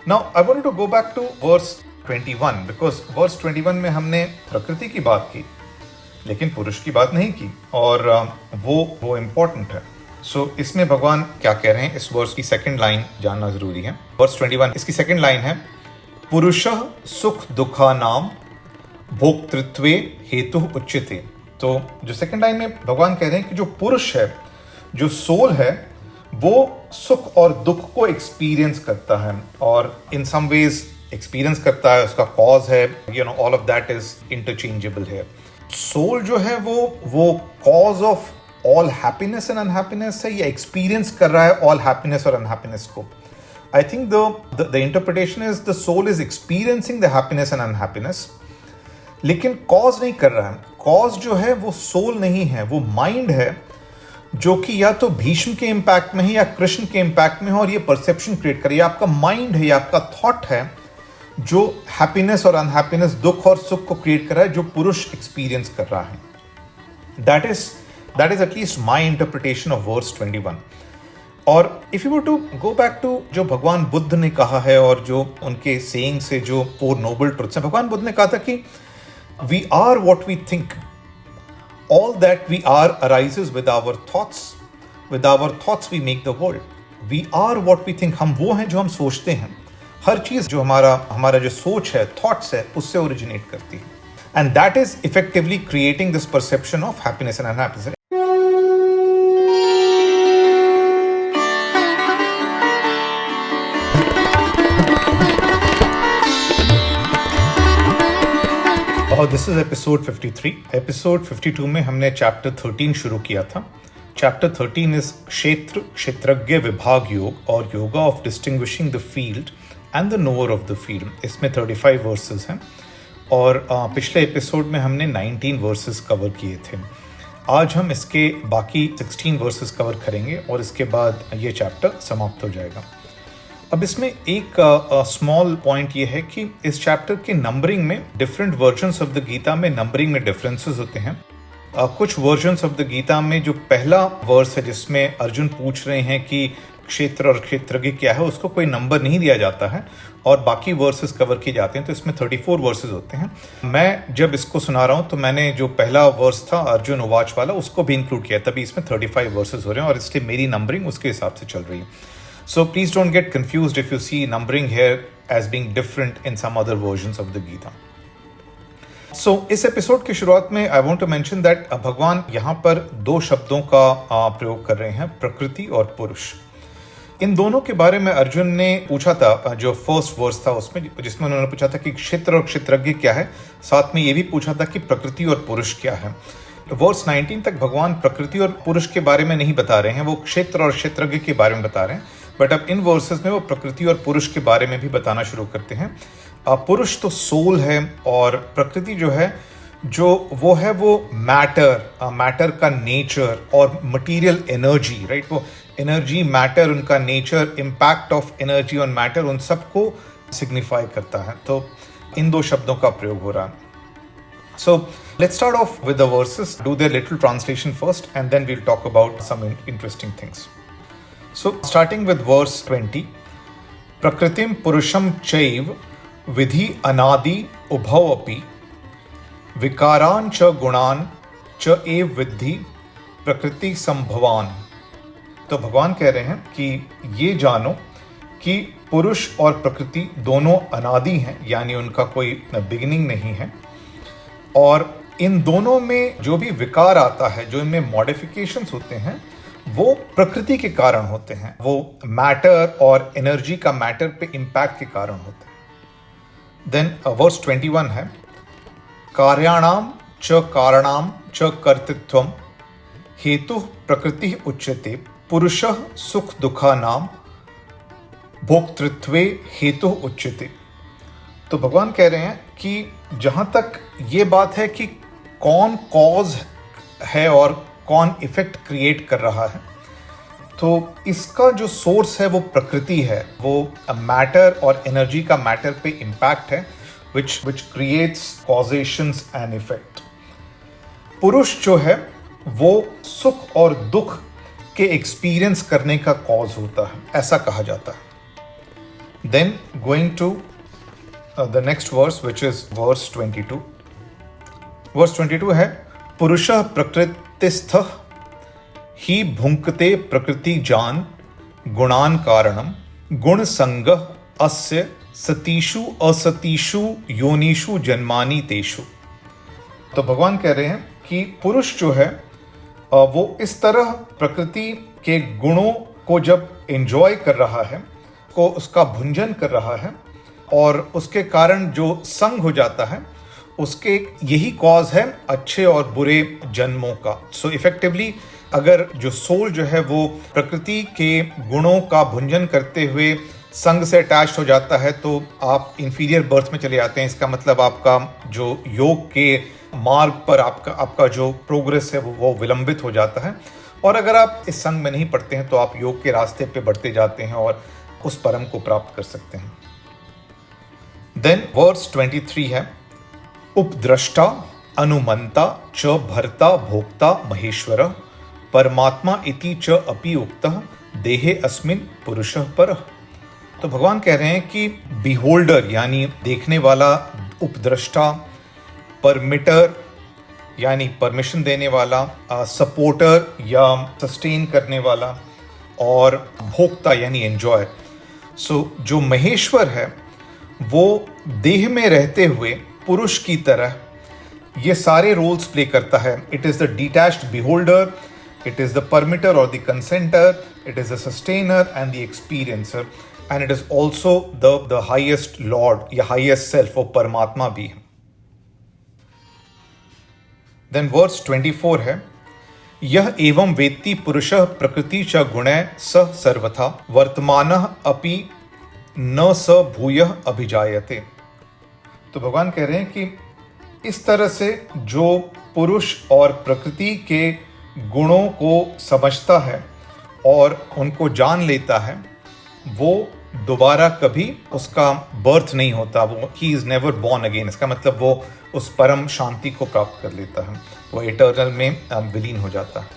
Now I wanted to go back to verse 21 because verse 21 में हमने प्रकृति की बात की लेकिन पुरुष की बात नहीं की और वो इम्पोर्टेंट है। सो इसमें भगवान क्या कह रहे हैं, इस वर्स की सेकंड लाइन जानना जरूरी है। वर्स 21 इसकी सेकंड लाइन है, पुरुषः सुख दुखानाम भोक्तृत्वे हेतु उच्यते। तो जो सेकंड लाइन में भगवान कह रहे हैं कि जो पुरुष है, जो सोल है, वो सुख और दुख को एक्सपीरियंस करता है और इन सम वेज एक्सपीरियंस करता है, उसका कॉज है, all of that is interchangeable है। सोल जो है वो cause of all happiness and unhappiness है या एक्सपीरियंस कर रहा है ऑल हैप्पीनेस और अनहैप्पीनेस को। I think the interpretation is the soul is experiencing the happiness and unhappiness, लेकिन कॉज नहीं कर रहा है। कॉज जो है वो सोल नहीं है, वो माइंड है जो कि या तो भीष्म के इंपैक्ट में है या कृष्ण के इंपैक्ट में है और ये परसेप्शन क्रिएट करे। आपका माइंड है या आपका थॉट है जो हैप्पीनेस और अनहैप्पीनेस, दुख और सुख को क्रिएट कर रहा है, जो पुरुष एक्सपीरियंस कर रहा है। That is at least my interpretation of verse 21। और if you were to go back to जो भगवान बुद्ध ने कहा है और जो उनके सेइंग से जो 4 नोबल ट्रुथ्स हैं, भगवान बुद्ध ने कहा था कि we are what we think, all that we are arises with our thoughts we make the world, we are what we think। हम वो हैं जो हम सोचते हैं। हर चीज जो हमारा जो सोच है, थॉट्स है, उससे ओरिजिनेट करती है and that is effectively creating this perception of happiness and unhappiness. और दिस इज एपिसोड 53। एपिसोड 52 में हमने चैप्टर 13 शुरू किया था। चैप्टर 13 इज क्षेत्र क्षेत्रज्ञ विभाग योग और yoga of distinguishing the field and the knower of the field. इसमें 35 वर्सेस हैं और पिछले एपिसोड में हमने 19 वर्सेस कवर किए थे। आज हम इसके बाकी 16 वर्सेस कवर करेंगे और इसके बाद ये चैप्टर समाप्त हो जाएगा। अब इसमें एक स्मॉल पॉइंट ये है कि इस चैप्टर के नंबरिंग में different versions of the Gita में नंबरिंग में डिफरेंसेस होते हैं। कुछ वर्जन्स ऑफ द गीता में जो पहला वर्स है जिसमें अर्जुन पूछ रहे हैं कि क्षेत्र और क्षेत्रज्ञ क्या है, उसको कोई नंबर नहीं दिया जाता है और बाकी वर्सेस कवर किए जाते हैं, तो इसमें 34 वर्सेस होते हैं। मैं जब इसको सुना रहा हूँ तो मैंने जो पहला वर्स था अर्जुन उवाच वाला उसको भी इंक्लूड किया, तभी इसमें 35 वर्सेस हो रहे हैं और इसलिए मेरी नंबरिंग उसके हिसाब से चल रही है। So please don't get confused if you see numbering here as being different in some other versions of the Gita. So इस एपिसोड की शुरुआत में I want to mention that भगवान यहाँ पर 2 शब्दों का प्रयोग कर रहे हैं, प्रकृति और पुरुष। इन दोनों के बारे में अर्जुन ने पूछा था, जो फर्स्ट वर्स था उसमें, जिसमें उन्होंने पूछा था कि क्षेत्र और क्षेत्रज्ञ क्या है, साथ में ये भी पूछा था कि प्रकृति और पुरुष क्या है। वर्स 19 तक भगवान प्रकृति और पुरुष के बारे में नहीं बता रहे हैं, वो क्षेत्र और क्षेत्रज्ञ के बारे में बता रहे हैं, बट अब इन वर्सेस में वो प्रकृति और पुरुष के बारे में भी बताना शुरू करते हैं। पुरुष तो सोल है और प्रकृति जो है वो मैटर का नेचर और मटेरियल एनर्जी, राइट, वो एनर्जी, मैटर, उनका nature, impact of energy on matter, उन सबको सिग्निफाई करता है। तो इन 2 शब्दों का प्रयोग हो रहा है। So let's start off with the verses, do their little translation first and then we'll talk about some interesting things. So starting with verse 20, Prakritim Purusham Chaiv Vidhi Anadi Ubhav Api Vikaran Cha Gunan Cha Ev Vidhi Prakriti Sambhavan। तो भगवान कह रहे हैं कि ये जानो कि पुरुष और प्रकृति दोनों अनादि हैं, यानी उनका कोई बिगिनिंग नहीं है, और इन दोनों में जो भी विकार आता है, जो इनमें मॉडिफिकेशंस होते हैं, वो प्रकृति के कारण होते हैं, वो मैटर और एनर्जी का मैटर पे इम्पैक्ट के कारण होते हैं। देन वर्स 21 है, कार्याणाम च कारणम च कर्तृत्वम हेतु प्रकृति उच्यते पुरुषः सुख दुखानाम भोक्तृत्वे हेतु उच्यते। तो भगवान कह रहे हैं कि जहाँ तक ये बात है कि कौन कॉज है और कौन इफेक्ट क्रिएट कर रहा है, तो इसका जो सोर्स है वो प्रकृति है, वो मैटर और एनर्जी का मैटर पे इम्पैक्ट है which creates causations and effect। पुरुष जो है वो सुख और दुख के एक्सपीरियंस करने का कॉज होता है, ऐसा कहा जाता है। Then going to the next verse, which is verse 22. Verse 22 है पुरुषः प्रकृतिस्थः ही भुंक्ते प्रकृति जान गुणान कारणम गुण संगः अस्य सतीषु असतीषु योनिषु जन्मानि तेषु। तो भगवान कह रहे हैं कि पुरुष जो है वो इस तरह प्रकृति के गुणों को जब एंजॉय कर रहा है, को उसका भुंजन कर रहा है और उसके कारण जो संग हो जाता है, उसके यही कॉज है अच्छे और बुरे जन्मों का। सो इफेक्टिवली अगर जो सोल जो है वो प्रकृति के गुणों का भुंजन करते हुए संग से अटैच हो जाता है तो आप इंफीरियर बर्थ में चले जाते हैं। इसका मतलब आपका जो योग के मार्ग पर आपका जो प्रोग्रेस है वो विलंबित हो जाता है। और अगर आप इस संग में नहीं पड़ते हैं तो आप योग के रास्ते पे बढ़ते जाते हैं और उस परम को प्राप्त कर सकते हैं। देन वर्स 23 है उपद्रष्टा अनुमंता च भर्ता भोक्ता महेश्वर परमात्मा इति च अपि उक्तः देहे अस्मिन् पुरुषः परः। तो भगवान कह रहे हैं कि बिहोल्डर यानी देखने वाला, उपद्रष्टा, परमिटर यानी परमिशन देने वाला, सपोर्टर या सस्टेन करने वाला, और भोक्ता यानी एंजॉय। सो जो महेश्वर है वो देह में रहते हुए पुरुष की तरह ये सारे रोल्स प्ले करता है। It is the detached beholder, it is the permitter or the consenter, it is the sustainer and the experiencer, and it is also the highest lord या highest self of परमात्मा भी है। Then verse 24 है यह एवं वेत्ति पुरुषः प्रकृति च गुणैः स सर्वथा वर्तमानः अपि न स भूयः अभिजायते। तो भगवान कह रहे हैं कि इस तरह से जो पुरुष और प्रकृति के गुणों को समझता है और उनको जान लेता है वो दोबारा कभी उसका बर्थ नहीं होता, वो he is never born again. इसका मतलब वो उस परम शांति को प्राप्त कर लेता है, वो इटर्नल में विलीन हो जाता है।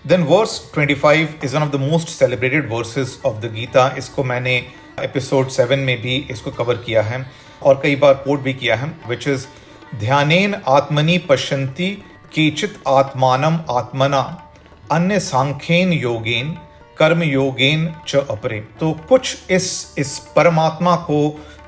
Then verse 25 is one of the most celebrated verses of the Gita. इसको मैंने एपिसोड 7 में भी इसको कवर किया है और कई बार कोट भी किया है, विच इज ध्यानेन आत्मनि पश्यन्ति केचित आत्मानम आत्मना अन्य सांख्येन योगेन कर्म योगेन च अपरे। तो कुछ इस परमात्मा को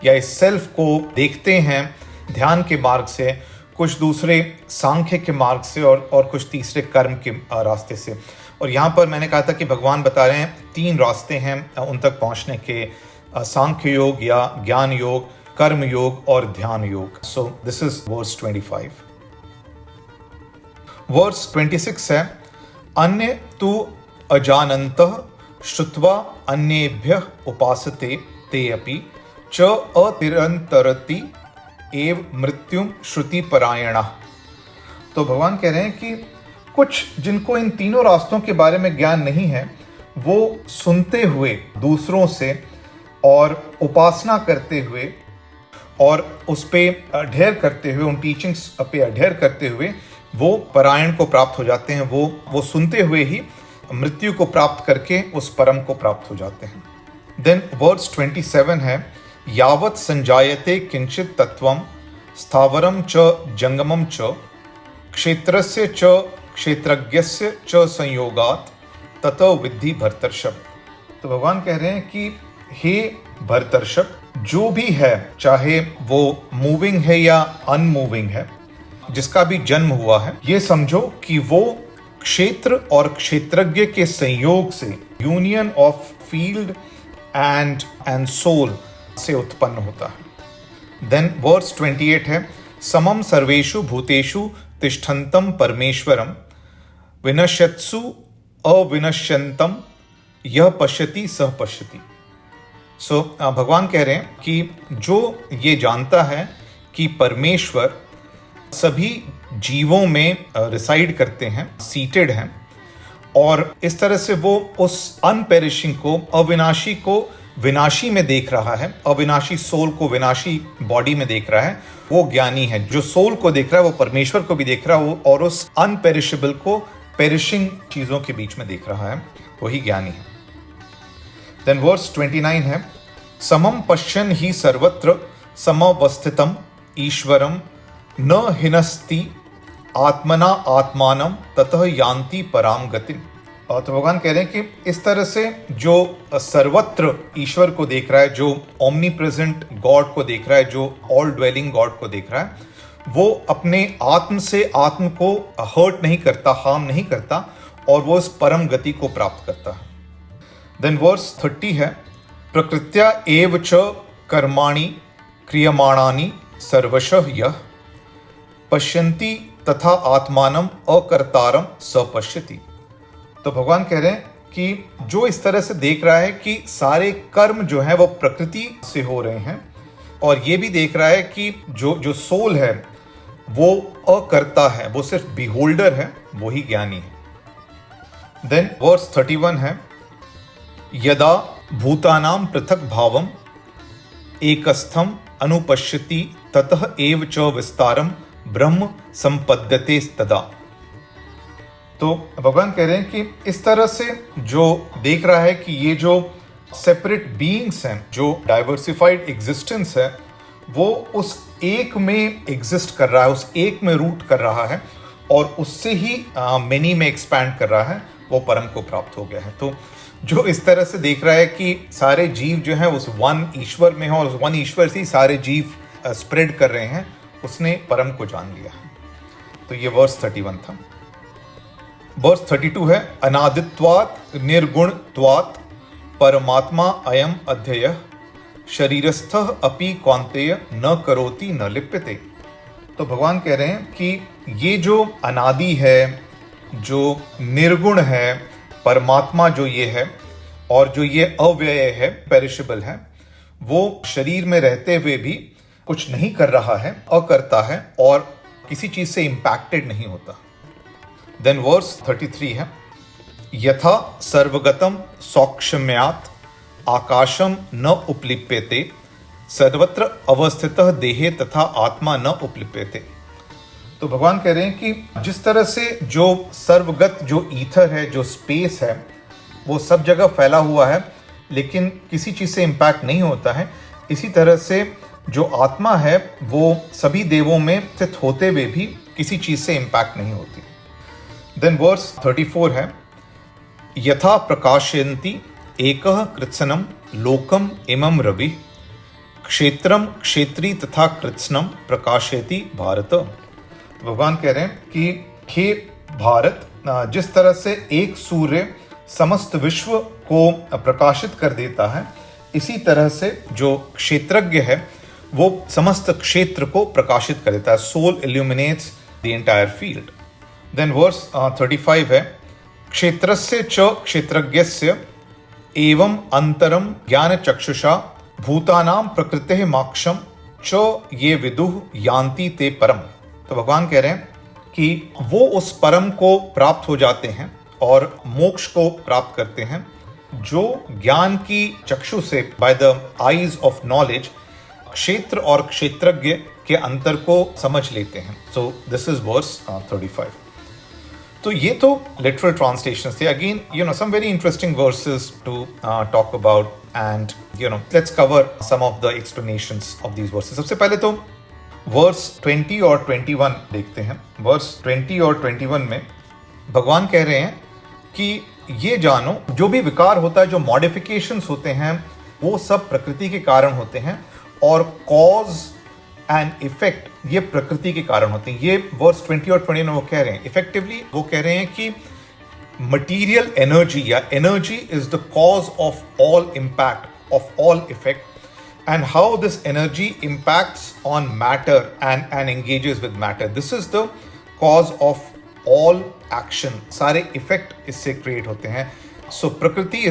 या इस सेल्फ को देखते हैं ध्यान के मार्ग से, कुछ दूसरे सांख्य के मार्ग से और कुछ तीसरे कर्म के रास्ते से। और यहाँ पर मैंने कहा था कि भगवान बता रहे हैं 3 रास्ते हैं उन तक पहुँचने के, सांख्य योग या ज्ञान योग, कर्म योग और ध्यान योग। So this is verse 25। Verse 26 है अन्य तु अजानन्तः श्रुत्वा अन्येभ्यः उपासते ते अपि च अतिरन्तरति एव मृत्युम श्रुति परायणः। तो भगवान कह रहे हैं कि कुछ जिनको इन तीनों रास्तों के बारे में ज्ञान नहीं है वो सुनते हुए दूसरों से और उपासना करते हुए और उस पे अध्ययन करते हुए, उन टीचिंग्स पे अध्ययन करते हुए वो परायण को प्राप्त हो जाते हैं। वो सुनते हुए ही मृत्यु को प्राप्त करके उस परम को प्राप्त हो जाते हैं। देन वर्स 27 है यावत् संजायते किंचित तत्वम स्थावरम च जंगमम च क्षेत्रस्य च क्षेत्रज्ञस्य च संयोगात् ततो विद्धि भरतर्षभ। तो भगवान कह रहे हैं कि हे भरतर्षभ, जो भी है चाहे वो मूविंग है या अनमूविंग है, जिसका भी जन्म हुआ है, ये समझो कि वो क्षेत्र और क्षेत्रज्ञ के संयोग से, union of field and soul से उत्पन्न होता है। देन वर्स 28 है समम सर्वेषु भूतेषु तिष्ठन्तम परमेश्वरम विनश्यत्सु अविनश्यन्तम यह पश्यति सह पश्यति। सो भगवान कह रहे हैं कि जो ये जानता है कि परमेश्वर सभी जीवों में रिसाइड करते हैं, सीटेड हैं, और इस तरह से वो उस अनपेरिशिंग को, अविनाशी को विनाशी में देख रहा है, अविनाशी सोल को विनाशी बॉडी में देख रहा है, वो ज्ञानी है। जो सोल को देख रहा है वो परमेश्वर को भी देख रहा है और उस अनपेरिशेबल को पेरिशिंग चीजों के बीच में देख रहा है, वही ज्ञानी है। देन वर्स 29 है, समम पश्यन् ही सर्वत्र समवस्थितम ईश्वरम न हिनस्ति आत्मना आत्मानम ततः यान्ति पराम गतिम। तो भगवान कह रहे हैं कि इस तरह से जो सर्वत्र ईश्वर को देख रहा है, जो ओमनी प्रेजेंट गॉड को देख रहा है, जो ऑल ड्वेलिंग गॉड को देख रहा है, वो अपने आत्म से आत्म को हर्ट नहीं करता, हार्म नहीं करता, और वो इस परम गति को प्राप्त करता है। देन वर्स 30 है, प्रकृत्या एव च कर्माणि क्रियमाणानि सर्वशः यः पश्यन्ति तथा आत्मानम अकर्तारम स पश्यति। तो भगवान कह रहे हैं कि जो इस तरह से देख रहा है कि सारे कर्म जो है वो प्रकृति से हो रहे हैं, और ये भी देख रहा है कि जो सोल है वो अकर्ता है, वो सिर्फ बिहोल्डर है, वो ही ज्ञानी है। देन वर्स 31 है, यदा भूतानां पृथक भावम एकस्थम अनुपश्यति ततः एव च विस्तारम ब्रह्म संपद्यते तदा। तो भगवान कह रहे हैं कि इस तरह से जो देख रहा है कि ये जो सेपरेट बीइंग्स हैं, जो डाइवर्सिफाइड एग्जिस्टेंस है, वो उस एक में एग्जिस्ट कर रहा है, उस एक में रूट कर रहा है, और उससे ही मेनी में एक्सपैंड कर रहा है, वो परम को प्राप्त हो गया है। तो जो इस तरह से देख रहा है कि सारे जीव जो हैं उस वन ईश्वर में हैं, और उस वन ईश्वर से ही सारे जीव स्प्रेड कर रहे हैं, उसने परम को जान लिया है। तो ये वर्स 31 था। वर्स 32 है, अनादित्वात् निर्गुणत्वात् परमात्मा अयम अध्ययः शरीरस्थः अपि कौन्तेय न करोति न लिप्यते। तो भगवान कह रहे हैं कि ये जो अनादि है, जो निर्गुण है, परमात्मा जो ये है, और जो ये अव्यय है, पेरिशेबल है, वो शरीर में रहते हुए भी कुछ नहीं कर रहा है, अकर्ता है, और किसी चीज से इंपैक्टेड नहीं होता। देन वर्स 33 है, यथा सर्वगतम सौक्ष्म्यात् आकाशम न उपलिप्यते सर्वत्र अवस्थितः देहे तथा आत्मा न उपलिप्यते। तो भगवान कह रहे हैं कि जिस तरह से जो सर्वगत जो ईथर है, जो स्पेस है, वो सब जगह फैला हुआ है लेकिन किसी चीज से इंपैक्ट नहीं होता है, इसी तरह से जो आत्मा है वो सभी देवों में स्थित होते हुए भी किसी चीज से इंपैक्ट नहीं होती। देन वर्स 34 है, यथा प्रकाशयन्ति एकः कृत्स्नम लोकम इमं रवि क्षेत्रम क्षेत्री तथा कृत्स्नम प्रकाशयति भारत। भगवान कह रहे हैं कि हे भारत, जिस तरह से एक सूर्य समस्त विश्व को प्रकाशित कर देता है, इसी तरह से जो क्षेत्रज्ञ है वो समस्त क्षेत्र को प्रकाशित कर देता है। Soul illuminates the entire field. Then verse 35 है, क्षेत्रस्य च क्षेत्रज्ञस्य एवं अंतरम ज्ञान चक्षुषा भूतानां प्रकृतेः मोक्षम च ये विदुः यान्ति ते परम। तो भगवान कह रहे हैं कि वो उस परम को प्राप्त हो जाते हैं और मोक्ष को प्राप्त करते हैं जो ज्ञान की चक्षु से, by the eyes of knowledge, क्षेत्र और क्षेत्रज्ञ के अंतर को समझ लेते हैं। So this is verse 35। तो ये तो लिटरल ट्रांसलेशंस थे। Again some very interesting verses to talk about, and let's cover some of the explanations of these verses. सबसे पहले तो वर्स 20 और 21 देखते हैं। वर्स 20 और 21 में भगवान कह रहे हैं कि ये जानो, जो भी विकार होता है, जो मॉडिफिकेशंस होते हैं, वो सब प्रकृति के कारण होते हैं, और कॉज एंड इफेक्ट ये प्रकृति के कारण होते हैं। ये वर्स 20 और 21 में वो कह रहे हैं, इफेक्टिवली वो कह रहे हैं कि मटीरियल एनर्जी या energy is the cause of all impact, of all effect, and how this energy impacts on matter and engages with matter. This is the cause of all action. सारे effect इससे create होते हैं। So प्रकृति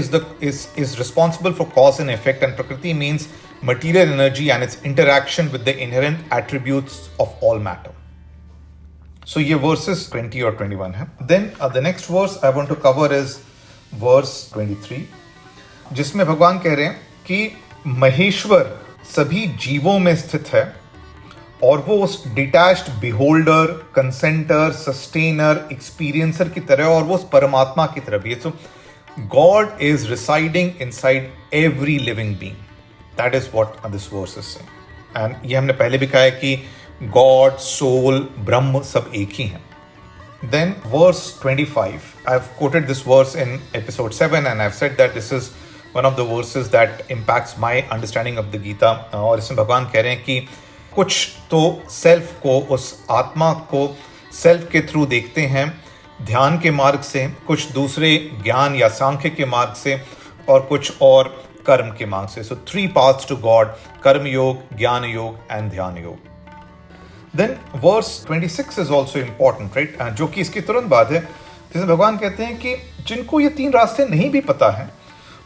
is responsible for cause and effect, and प्रकृति means material energy and its interaction with the inherent attributes of all matter. So ये verses 20 और 21 है। Then the next verse I want to cover is verse 23, जिसमें भगवान कह रहे हैं कि महेश्वर सभी जीवों में स्थित है, और वो उस डिटैच्ड बिहोल्डर, कंसेंटर, सस्टेनर, एक्सपीरियंसर की तरह, और वो उस परमात्मा की तरह भी है। तो God is residing inside every living being. That is what this verse is saying. And ये हमने पहले भी कहा है कि God, soul, ब्रह्म सब एक ही हैं. Then verse 25. I've quoted this verse in episode 7 and I've said that this is one of the verses that impacts my understanding of the Gita. और इसमें भगवान कह रहे हैं कि कुछ तो सेल्फ को, उस आत्मा को सेल्फ के थ्रू देखते हैं ध्यान के मार्ग से, कुछ दूसरे ज्ञान या सांख्य के मार्ग से, और कुछ और कर्म के मार्ग से. सो 3 paths to God: कर्म योग, ज्ञान योग एंड ध्यान योग. Then verse 26 is also important, right, जो कि इसकी तुरंत बाद है, जिसमें भगवान कहते हैं कि जिनको ये 3 रास्ते नहीं भी पता है,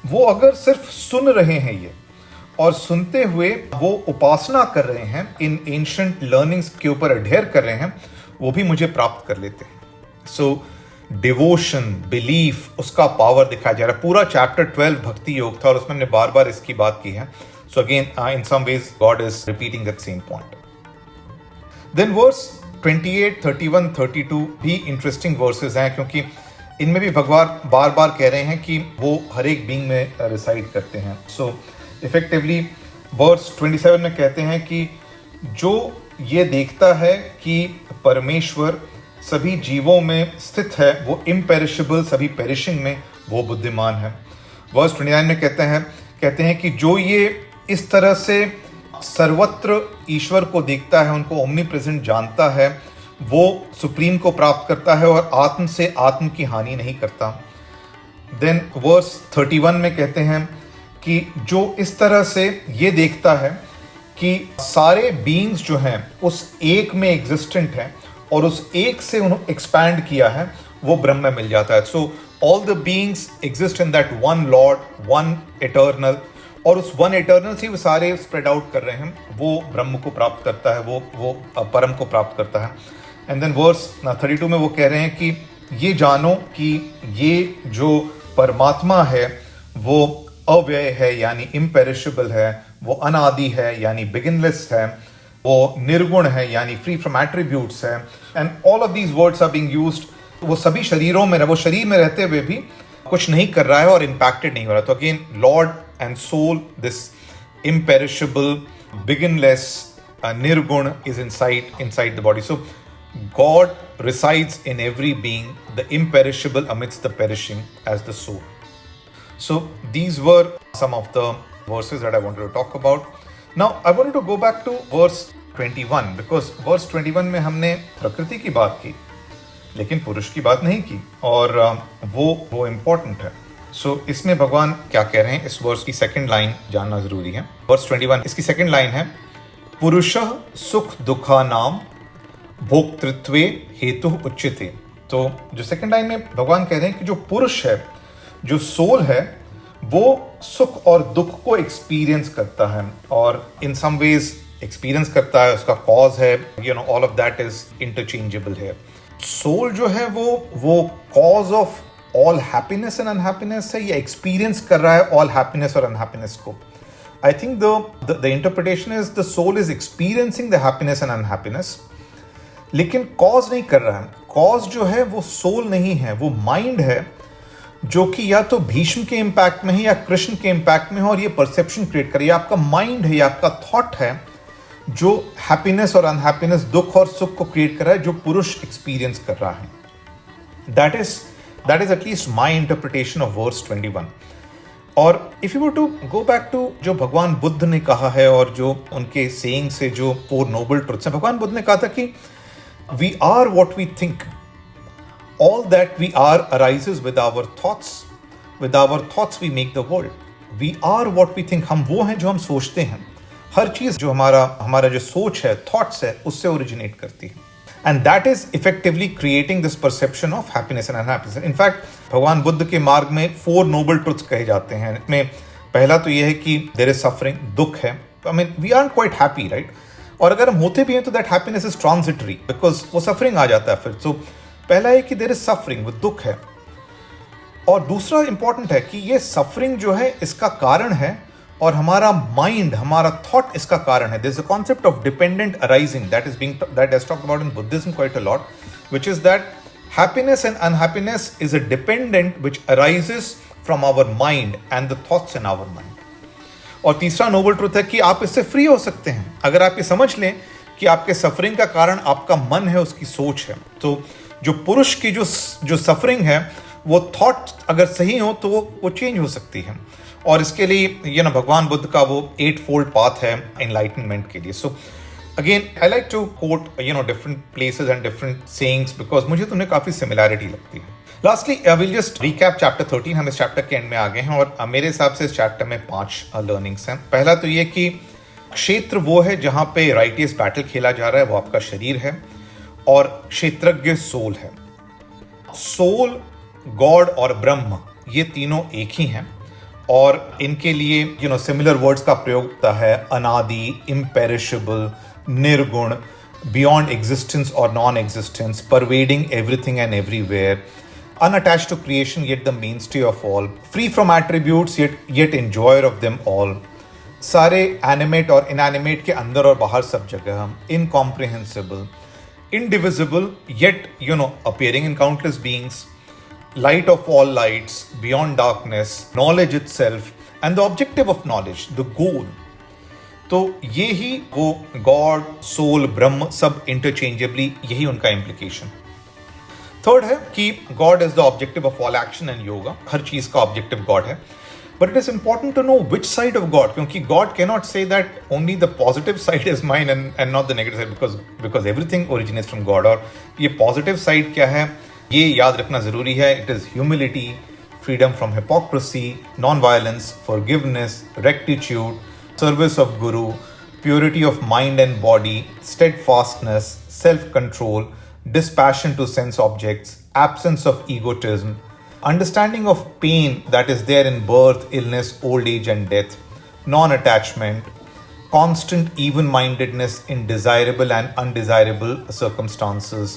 वो अगर सिर्फ सुन रहे हैं ये, और सुनते हुए वो उपासना कर रहे हैं, इन एंशिएंट लर्निंग्स के ऊपर अडेयर कर रहे हैं, वो भी मुझे प्राप्त कर लेते हैं. सो डिवोशन, बिलीफ, उसका पावर दिखाया जा रहा है. पूरा चैप्टर 12 भक्ति योग था और उसमें हमने बार बार इसकी बात की है. So again in some ways God is repeating that same point. Then verse 28, 31, 32 भी इंटरेस्टिंग वर्सेस हैं, क्योंकि इनमें भी भगवान बार बार कह रहे हैं कि वो हर एक बीइंग में रिसाइड करते हैं. सो इफेक्टिवली वर्स 27 में कहते हैं कि जो ये देखता है कि परमेश्वर सभी जीवों में स्थित है, वो इम्पेरिशेबल, सभी पेरिशिंग में, वो बुद्धिमान है. वर्स 29 में कहते हैं कि जो ये इस तरह से सर्वत्र ईश्वर को देखता है, उनको ओमनी प्रेजेंट जानता है, वो सुप्रीम को प्राप्त करता है और आत्म से आत्म की हानि नहीं करता. देन वर्स 31 में कहते हैं कि जो इस तरह से ये देखता है कि सारे बीइंग्स जो हैं उस एक में एग्जिस्टेंट हैं और उस एक से उन्होंने एक्सपैंड किया है, वो ब्रह्म में मिल जाता है. So all the beings exist in that one Lord, one eternal, और उस वन इटर्नल से वो सारे स्प्रेड आउट कर रहे हैं, वो ब्रह्म को प्राप्त करता है, वो परम को प्राप्त करता है. एंड देन वर्स 32 में वो कह रहे हैं कि ये जानो कि ये जो परमात्मा है वो अव्यय है, यानी इम्पेरिशेबल है, वो अनादि है, यानी बिगिनलेस है, वो निर्गुण है, यानी फ्री फ्रॉम एट्रीब्यूट्स है. And all of these words are being used. वो सभी शरीरों में, वो शरीर में रहते हुए भी कुछ नहीं कर रहा है और इम्पैक्टेड नहीं हो रहा. तो again Lord and soul, this imperishable, beginningless, nirgun is inside the body. So God resides in every being, the imperishable amidst the perishing as the soul. So these were some of the verses that I wanted to talk about. Now I wanted to go back to verse 21 because verse 21 में हमने प्रकृति की बात की लेकिन पुरुष की बात नहीं की और वो इम्पोर्टेंट है. सो इसमें भगवान क्या कह रहे हैं, इस वर्स की सेकंड लाइन जानना जरूरी है. वर्स 21 इसकी सेकंड लाइन है, पुरुषः सुख दुखा नाम भोक्तृत्वे हेतु उच्यते. तो जो सेकंड लाइन में भगवान कह रहे हैं कि जो पुरुष है, जो सोल है, वो सुख और दुख को एक्सपीरियंस करता है और इन सम वेज एक्सपीरियंस करता है, उसका कॉज है, all of that is interchangeable है. सोल जो है वो cause of all happiness and unhappiness है या एक्सपीरियंस कर रहा है ऑल हैप्पीनेस और अनहैप्पीनेस को. I think the interpretation is the soul is experiencing the happiness and unhappiness, लेकिन कॉज नहीं कर रहा है. कॉज जो है वो सोल नहीं है, वो माइंड है जो कि या तो भीष्म के इम्पैक्ट में है या कृष्ण के इम्पैक्ट में है और ये परसेप्शन क्रिएट करे. आपका माइंड है या आपका थॉट है जो हैप्पीनेस और अनहैप्पीनेस, दुख और सुख को क्रिएट कर रहा है, जो पुरुष एक्सपीरियंस कर रहा है. That is at least my interpretation of verse 21. और if you were to go back to जो भगवान बुद्ध ने कहा है और जो उनके सेइंग से जो 4 नोबल ट्रुथ्स हैं, भगवान बुद्ध ने कहा था कि we are what we think, all that we are arises with our thoughts we make the world. We are what we think, हम वो हैं जो हम सोचते हैं. हर चीज जो हमारा जो सोच है, थॉट्स है, उससे ओरिजिनेट करती है. And that is effectively creating this perception of happiness and unhappiness. In fact, भगवान बुद्ध के मार्ग में 4 noble truths कहे जाते हैं. इसमें पहला तो यह है कि there is suffering, दुख है. I mean, we aren't quite happy, right? और अगर हम होते भी हैं तो that happiness is transitory because वो suffering आ जाता है फिर. So पहला है कि there is suffering, वो दुख है. और दूसरा important है कि ये suffering जो है इसका कारण है और हमारा माइंड, हमारा थॉट इसका कारण है. There is a concept of dependent arising that is talked about in Buddhism quite a lot, which is that happiness and unhappiness is a dependent which arises from our mind and the thoughts in our mind. और तीसरा Nobel truth है कि आप इससे free हो सकते हैं अगर आप ये समझ लें कि आपके सफरिंग का कारण आपका मन है, उसकी सोच है। तो जो पुरुष की जो सफरिंग है वो थॉट अगर सही हो तो वो चेंज हो सकती है। और इसके लिए भगवान बुद्ध का वो 8-fold पाथ है एनलाइटनमेंट के लिए। So again I like to quote different places and different sayings because मुझे तो उन्हें काफी सिमिलैरिटी लगती है। Lastly I will just recap chapter 13। हम इस चैप्टर के एंड में आ गए हैं और मेरे हिसाब से इस चैप्टर में 5 लर्निंग्स हैं। पहला तो ये कि क्षेत्र वो है जहां पे राइटियस बैटल खेला जा रहा है, वो आपका शरीर है, और क्षेत्रज्ञ सोल है। सोल, गॉड और ब्रह्म ये तीनों एक ही हैं और इनके लिए सिमिलर वर्ड्स का प्रयोग होता है। अनादि, इम्पेरिशेबल, निर्गुण, बियॉन्ड एग्जिस्टेंस और non existence, pervading everything and everywhere, unattached to creation yet the mainstay of all, free from attributes yet enjoyer of them all, सारे एनिमेट और इनएनिमेट के अंदर और बाहर सब जगह, incomprehensible, indivisible yet appearing in countless beings, light of all lights, beyond darkness, knowledge itself and the objective of knowledge, the goal. तो ये ही वो गॉड, सोल, ब्रह्म सब इंटरचेंजेबली यही उनका इम्प्लीकेशन। थर्ड है कि God is the objective of all action and yoga, हर चीज का ऑब्जेक्टिव गॉड है। But it is important to know which side of God, क्योंकि God can not say that only the positive side is mine and not the negative side, because everything originates from God. और ये positive side क्या है ये याद रखना जरूरी है। It is humility, freedom from hypocrisy, non violence, forgiveness, rectitude, service of guru, purity of mind and body, steadfastness, self control, dispassion to sense objects, absence of egotism, understanding of pain that is there in birth, illness, old age and death, non-attachment, constant even-mindedness in desirable and undesirable circumstances,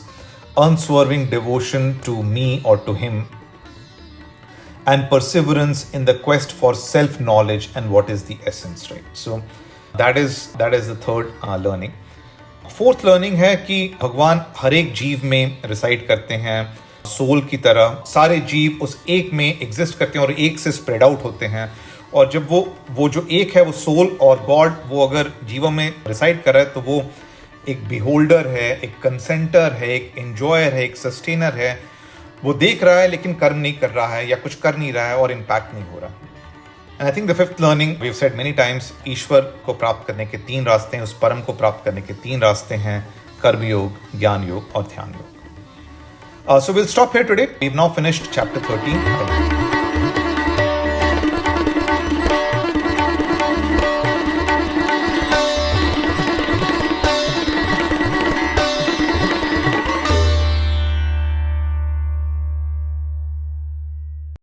unswerving devotion to me or to him, and perseverance in the quest for self-knowledge and what is the essence, right? So that is the third learning. Fourth learning है कि भगवान हर एक जीव में reside करते हैं soul की तरह। सारे जीव उस एक में एग्जिस्ट करते हैं और एक से स्प्रेड आउट होते हैं। और जब वो जो एक है वो सोल और गॉड वो अगर जीवों में रिसाइड कर रहा है तो वो एक बिहोल्डर है, एक कंसेंटर है, एक एंजॉयर है, एक सस्टेनर है। वो देख रहा है लेकिन कर्म नहीं कर रहा है या कुछ कर नहीं रहा है और इम्पैक्ट नहीं हो रहा। And I think the fifth learning, we've said many times, ईश्वर को प्राप्त करने के 3 रास्ते हैं, उस परम को प्राप्त करने के 3 रास्ते हैं, कर्म योग, ज्ञान योग और ध्यान योग। So we'll stop here today. We've now finished chapter 13.